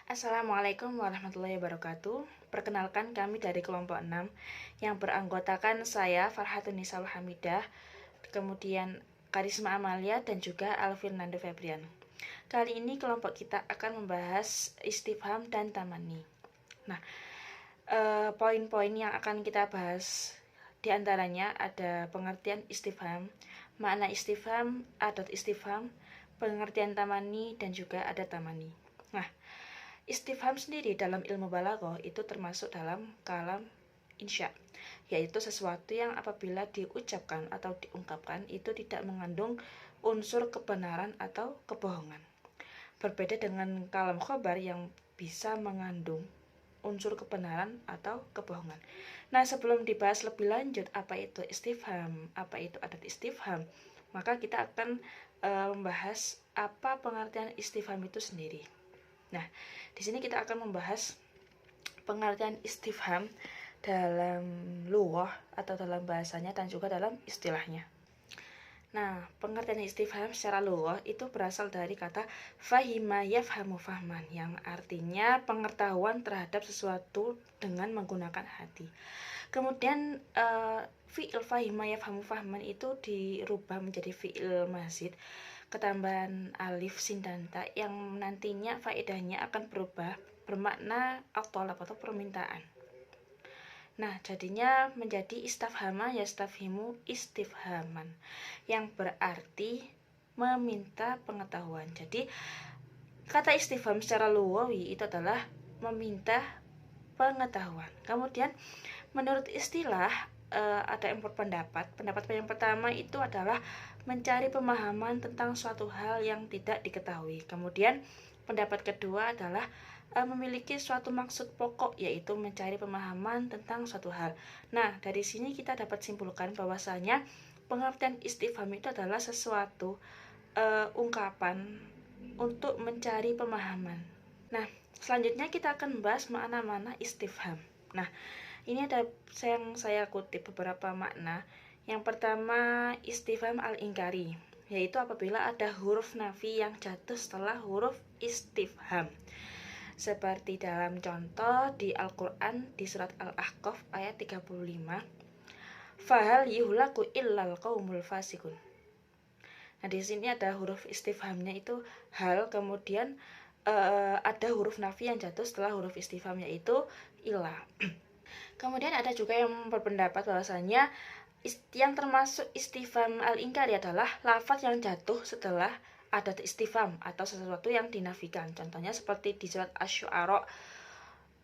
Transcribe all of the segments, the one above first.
Assalamualaikum warahmatullahi wabarakatuh. Perkenalkan, kami dari kelompok 6 yang beranggotakan saya Farhatun Nisa Hamidah, kemudian Karisma Amalia dan juga Alvin Nando Febrian. Kali ini kelompok kita akan membahas istifham dan tamani. Nah, poin-poin yang akan kita bahas diantaranya ada pengertian istifham, makna istifham, adat istifham, pengertian tamani, dan juga ada tamani. Nah, istifham sendiri dalam ilmu balaghah itu termasuk dalam kalam insya, yaitu sesuatu yang apabila diucapkan atau diungkapkan itu tidak mengandung unsur kebenaran atau kebohongan. Berbeda dengan kalam khobar yang bisa mengandung unsur kebenaran atau kebohongan. Nah, sebelum dibahas lebih lanjut apa itu istifham, apa itu adat istifham, maka kita akan membahas apa pengertian istifham itu sendiri. Nah, di sini kita akan membahas pengertian istifham dalam lughah atau dalam bahasanya dan juga dalam istilahnya. Nah, pengertian istifham secara lughah itu berasal dari kata fahima yafhamu fahman yang artinya pengetahuan terhadap sesuatu dengan menggunakan hati. Kemudian fi'il fahima yafhamu fahman itu dirubah menjadi fi'il mazid ketambahan alif sin dan ta yang nantinya faedahnya akan berubah bermakna at-thalab atau permintaan. Nah, jadinya menjadi istafhama yastafhimu istifhaman yang berarti meminta pengetahuan. Jadi kata istifham secara lughawi itu adalah meminta pengetahuan. Kemudian menurut istilah ada yang berpendapat. Pendapat yang pertama itu adalah mencari pemahaman tentang suatu hal yang tidak diketahui. Kemudian pendapat kedua adalah memiliki suatu maksud pokok, yaitu mencari pemahaman tentang suatu hal. Nah, dari sini kita dapat simpulkan bahwasanya pengertian istifham itu adalah sesuatu ungkapan untuk mencari pemahaman. Nah, selanjutnya kita akan membahas makna-makna istifham. Nah, ini ada yang saya kutip beberapa makna. Yang pertama, istifham al-ingkari, yaitu apabila ada huruf nafi yang jatuh setelah huruf istifham. Seperti dalam contoh di Al-Quran di surat Al-Ahqaf ayat 35. Fahal yuhlaku illal qaumul fasikun. Nah, di sini ada huruf istifhamnya itu hal, kemudian ada huruf nafi yang jatuh setelah huruf istifham yaitu illa. Kemudian ada juga yang berpendapat bahwasanya yang termasuk istifham al-ingkari adalah lafaz yang jatuh setelah adat istifham atau sesuatu yang dinafikan. Contohnya seperti di surat Asy-Syu'ara.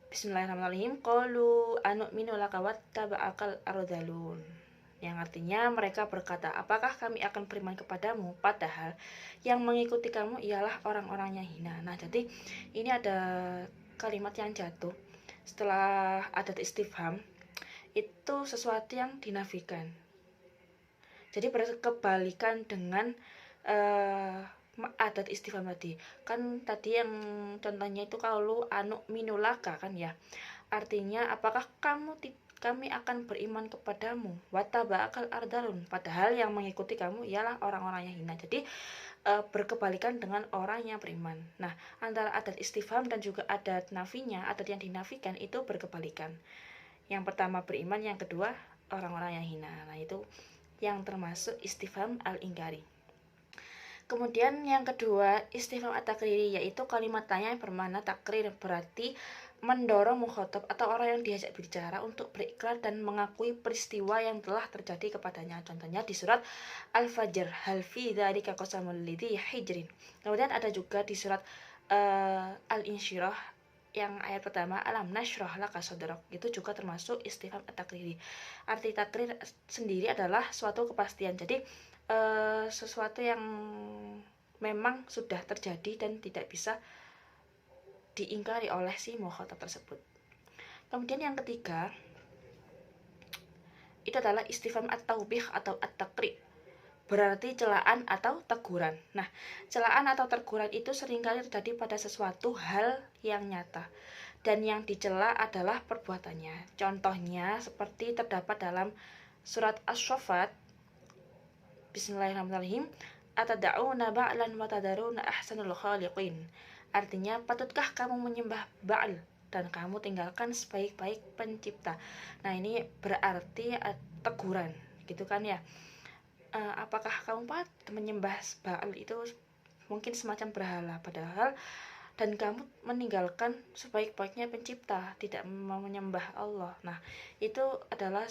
Bismillahirrahmanirrahim. Qalu anu'minu laka wattaba'akal ardhalun. Yang artinya mereka berkata, apakah kami akan beriman kepadamu padahal yang mengikuti kamu ialah orang-orang yang hina. Nah, jadi ini ada kalimat yang jatuh setelah adat istifham itu sesuatu yang dinafikan. Jadi berkebalikan dengan adat istifham tadi. Kan tadi yang contohnya itu kalau anu minulaka kan ya. Artinya apakah kami akan beriman kepadamu wattaba'akal ardalun, padahal yang mengikuti kamu ialah orang-orang yang hina. Jadi berkebalikan dengan orang yang beriman. Nah, antara adat istifham dan juga adat nafinya, adat yang dinafikan itu berkebalikan. Yang pertama beriman, yang kedua orang-orang yang hina. Nah, itu yang termasuk istifham al-ingkari. Kemudian yang kedua, istifham at-takriri, yaitu kalimat tanya yang bermakna takrir, berarti mendorong mukhatab atau orang yang diajak bicara untuk berikrar dan mengakui peristiwa yang telah terjadi kepadanya. Contohnya di surat Al-Fajr, hal fi dzalika qasamul lidzi hijrin. Kemudian ada juga di surat Al-Insyirah yang ayat pertama, alam nashrah laka sadrak, itu juga termasuk istifham at-takriri. Arti takrir sendiri adalah suatu kepastian. Jadi sesuatu yang memang sudah terjadi dan tidak bisa diingkari oleh si mukhatab tersebut. Kemudian yang ketiga itu adalah istifham at-taubih atau at-taqrib, berarti celaan atau teguran. Nah, celaan atau teguran itu seringkali terjadi pada sesuatu hal yang nyata dan yang dicela adalah perbuatannya. Contohnya seperti terdapat dalam surat Asy-Syaffat. Bismillahirrahmanirrahim. Atada'una ba'lan wa tadaruna ahsanul khaliqin. Artinya, patutkah kamu menyembah Ba'al dan kamu tinggalkan sebaik-baik pencipta. Nah, ini berarti teguran, gitu kan ya. Apakah kamu menyembah Ba'al itu mungkin semacam berhala, padahal dan kamu meninggalkan sebaik-baiknya pencipta, tidak mau menyembah Allah. Nah, itu adalah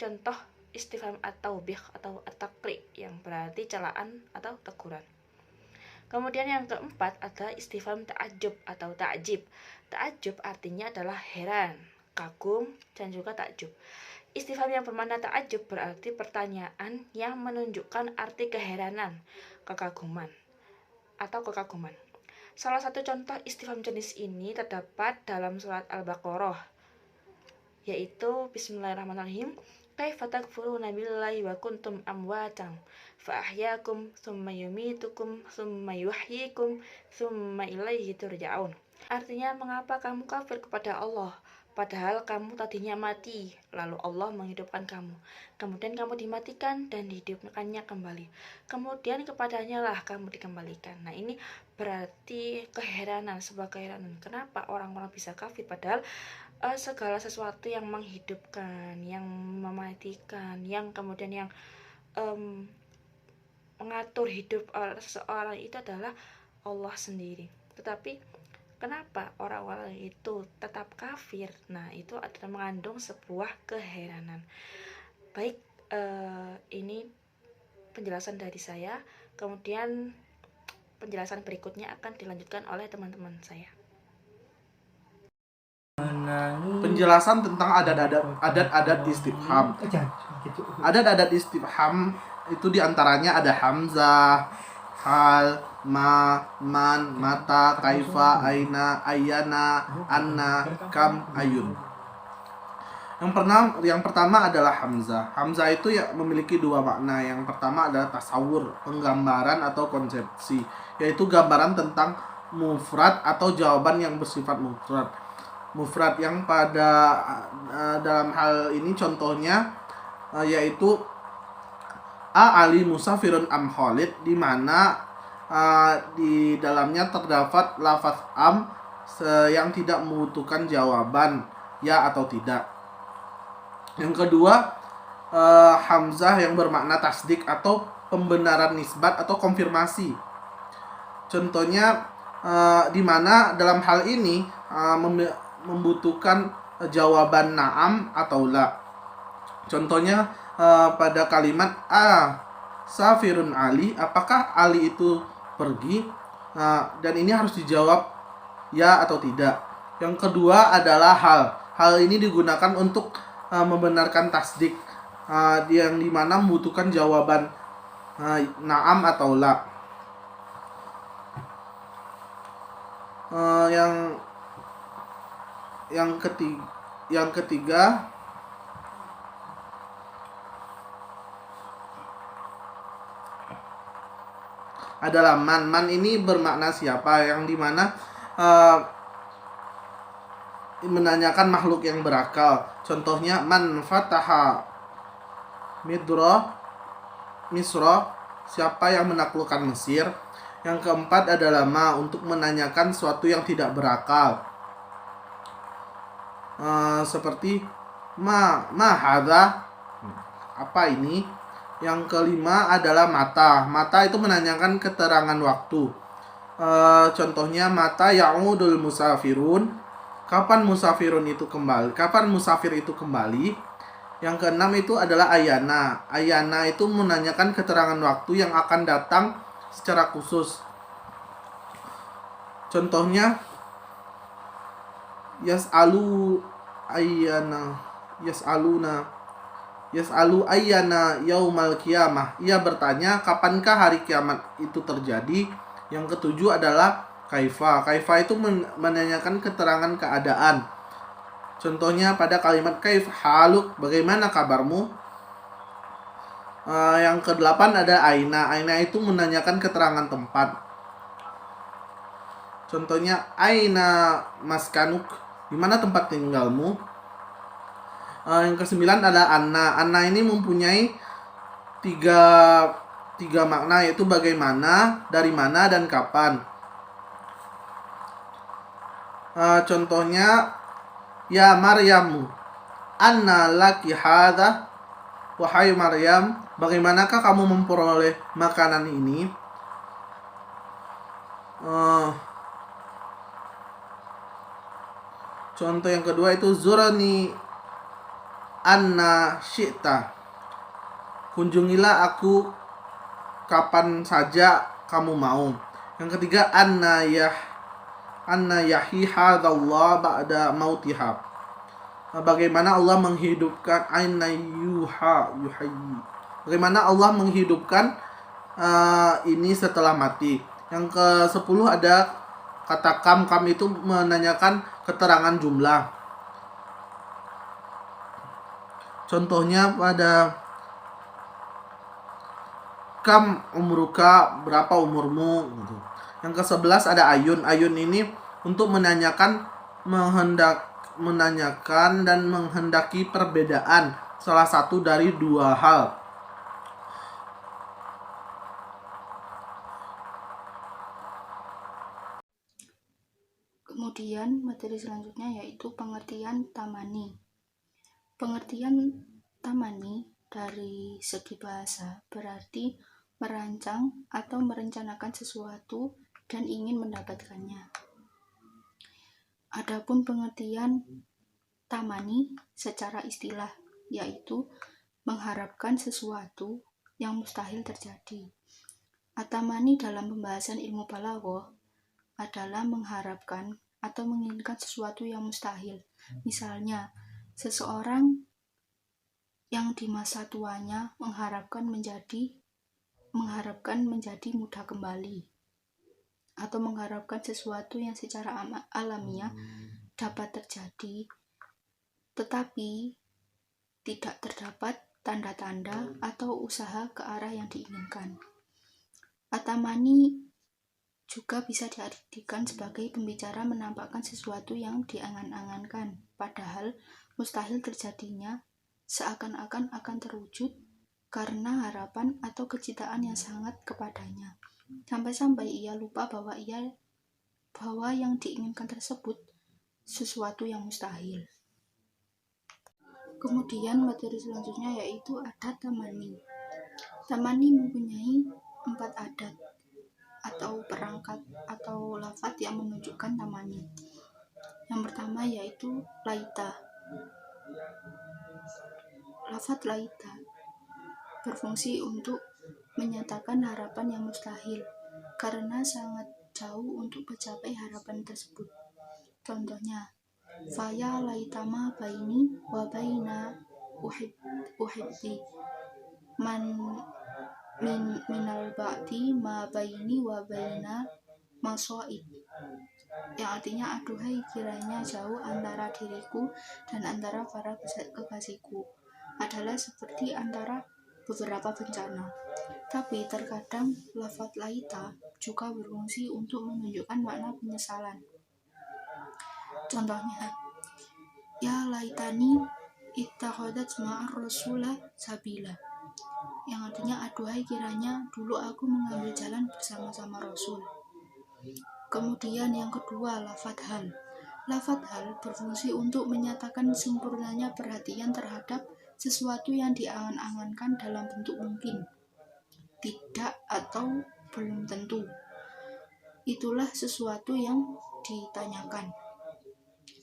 contoh istifham at-taubih atau at-taqri yang berarti celaan atau teguran. Kemudian yang keempat adalah istifham ta'ajub atau ta'jib. Ta'ajub artinya adalah heran, kagum, dan juga takjub. Istifham yang bermakna ta'ajub berarti pertanyaan yang menunjukkan arti keheranan, kekaguman, atau kekaguman. Salah satu contoh istifham jenis ini terdapat dalam surat Al-Baqarah, yaitu Bismillahirrahmanirrahim, kaifa takfuruna billahi wa kuntum amwatan fa ahyaakum tsumma yumitukum tsumma yuhyikum tsumma ilaihi turja'un. Artinya, mengapa kamu kafir kepada Allah padahal kamu tadinya mati, lalu Allah menghidupkan kamu, kemudian kamu dimatikan dan dihidupkannya kembali, kemudian kepadanya lah kamu dikembalikan. Nah, ini berarti keheranan, sebuah keheranan, kenapa orang-orang bisa kafir padahal segala sesuatu yang menghidupkan, yang mematikan, yang kemudian yang mengatur hidup seseorang itu adalah Allah sendiri. Tetapi kenapa orang-orang itu tetap kafir? Nah, itu adalah mengandung sebuah keheranan. Baik, ini penjelasan dari saya. Kemudian penjelasan berikutnya akan dilanjutkan oleh teman-teman saya. Penjelasan tentang adat-adat istifham. Adat-adat istifham itu diantaranya ada hamzah, hal, ma, man, mata, kaifa, aina, ayana, anna, kam, ayun. Yang pertama adalah hamzah. Hamzah itu ya memiliki dua makna. Yang pertama adalah tasawur, penggambaran atau konsepsi, yaitu gambaran tentang mufrad atau jawaban yang bersifat mufrad yang pada dalam hal ini contohnya yaitu Ali musafirun am Khalid, di mana di dalamnya terdapat lafaz am yang tidak membutuhkan jawaban ya atau tidak. Yang kedua, hamzah yang bermakna tasdik atau pembenaran nisbat atau konfirmasi. Contohnya di mana dalam hal ini membutuhkan jawaban na'am atau la. Contohnya pada kalimat safirun Ali, apakah Ali itu pergi? Dan ini harus dijawab ya atau tidak. Yang kedua adalah hal ini digunakan untuk membenarkan tasdik, yang dimana membutuhkan jawaban na'am atau la. Yang ketiga adalah man. Man ini bermakna siapa, yang dimana menanyakan makhluk yang berakal. Contohnya man fataha Misra, siapa yang menaklukkan Mesir. Yang keempat adalah ma, untuk menanyakan sesuatu yang tidak berakal. Seperti ma hadza, apa ini. Yang kelima adalah mata. Mata itu menanyakan keterangan waktu. Contohnya mata ya'udul musafirun, kapan musafir itu kembali. Yang keenam itu adalah ayana. Ayana itu menanyakan keterangan waktu yang akan datang secara khusus. Contohnya yas'alu ayyana yaumal qiyamah. Ia bertanya kapankah hari kiamat itu terjadi. Yang ketujuh adalah kaifa. Kaifa itu menanyakan keterangan keadaan. Contohnya pada kalimat kaif haluk, bagaimana kabarmu. Yang kedelapan ada aina. Aina itu menanyakan keterangan tempat. Contohnya aina maskanuk, di mana tempat tinggalmu. Yang kesembilan ada anna. Anna ini mempunyai tiga makna, yaitu bagaimana, dari mana, dan kapan. Contohnya, ya Maryamu, anna laki hadha, wahai Maryam, bagaimanakah kamu memperoleh makanan ini? Contoh yang kedua itu zurani anna syi'ta, kunjungilah aku kapan saja kamu mau. Yang ketiga, anna yahi hadzallah ba'da mautiha, bagaimana Allah menghidupkan bagaimana Allah menghidupkan ini setelah mati. Yang ke-10 ada kata kam itu menanyakan keterangan jumlah. Contohnya pada kam umruka, berapa umurmu gitu. Yang ke-11 ada ayun. Ayun ini untuk menanyakan dan menghendaki perbedaan salah satu dari dua hal. Kemudian materi selanjutnya yaitu pengertian tamani. Pengertian tamani dari segi bahasa berarti merancang atau merencanakan sesuatu dan ingin mendapatkannya. Adapun pengertian tamani secara istilah yaitu mengharapkan sesuatu yang mustahil terjadi. Atamani dalam pembahasan ilmu balaghah adalah mengharapkan atau menginginkan sesuatu yang mustahil. Misalnya, seseorang yang di masa tuanya mengharapkan menjadi muda kembali, atau mengharapkan sesuatu yang secara alamiah dapat terjadi, tetapi tidak terdapat tanda-tanda atau usaha ke arah yang diinginkan. Atamani juga bisa diartikan sebagai pembicara menampakkan sesuatu yang diangan-angankan, padahal mustahil terjadinya, seakan-akan akan terwujud karena harapan atau kecintaan yang sangat kepadanya. Sampai-sampai ia lupa bahwa yang diinginkan tersebut sesuatu yang mustahil. Kemudian materi selanjutnya yaitu adat tamani. Tamani mempunyai 4 adat atau perangkat atau lafadz yang menunjukkan tamani. Yang pertama yaitu laita. Lafadz laita berfungsi untuk menyatakan harapan yang mustahil karena sangat jauh untuk mencapai harapan tersebut. Contohnya, faya laitama baini wa baina uhibbi minal ba'di ma baini wa baina masoib, yang artinya aduhai kiranya jauh antara diriku dan antara para kekasihku adalah seperti antara beberapa bencana. Tapi terkadang lafadz laita juga berfungsi untuk menunjukkan makna penyesalan. Contohnya, ya laitani ittakhadat ma'ar rasulah sabila, yang artinya aduhai kiranya dulu aku mengambil jalan bersama-sama Rasul. Kemudian yang kedua, lafadz hal. Lafadz hal berfungsi untuk menyatakan sempurnanya perhatian terhadap sesuatu yang diangan-angankan dalam bentuk mungkin, tidak, atau belum tentu. Itulah sesuatu yang ditanyakan.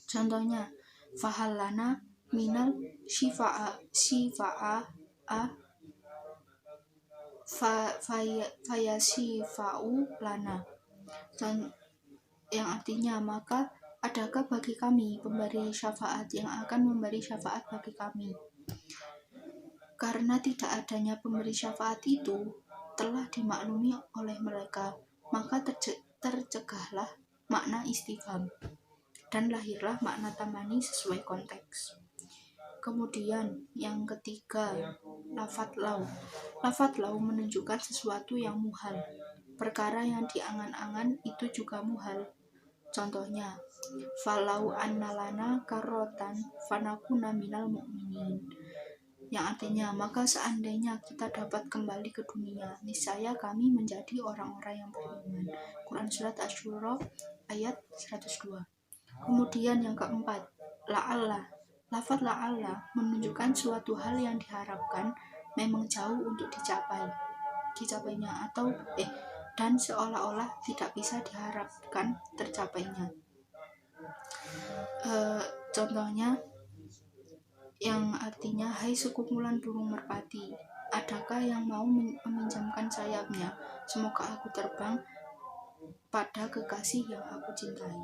Contohnya, fahallana minal shifa'a fayasifa'u lana, yang artinya maka adakah bagi kami pemberi syafaat yang akan memberi syafaat bagi kami. Karena tidak adanya pemberi syafaat itu telah dimaklumi oleh mereka, maka tercegahlah makna istifham dan lahirlah makna tamani sesuai konteks. Kemudian yang ketiga, lafadz lau. Lafadz lau menunjukkan sesuatu yang muhal. Perkara yang diangan-angan itu juga muhal. Contohnya, falau annalana karrotan fanakuna minal mu'minin, yang artinya maka seandainya kita dapat kembali ke dunia, niscaya kami menjadi orang-orang yang beriman. Quran Surat Asy-Syura ayat 102. Kemudian yang keempat, la'alla. Lafaz la'alla menunjukkan suatu hal yang diharapkan memang jauh untuk dicapainya dan seolah-olah tidak bisa diharapkan tercapainya. Contohnya yang artinya, hai sekumpulan burung merpati, adakah yang mau meminjamkan sayapnya? Semoga aku terbang pada kekasih yang aku cintai.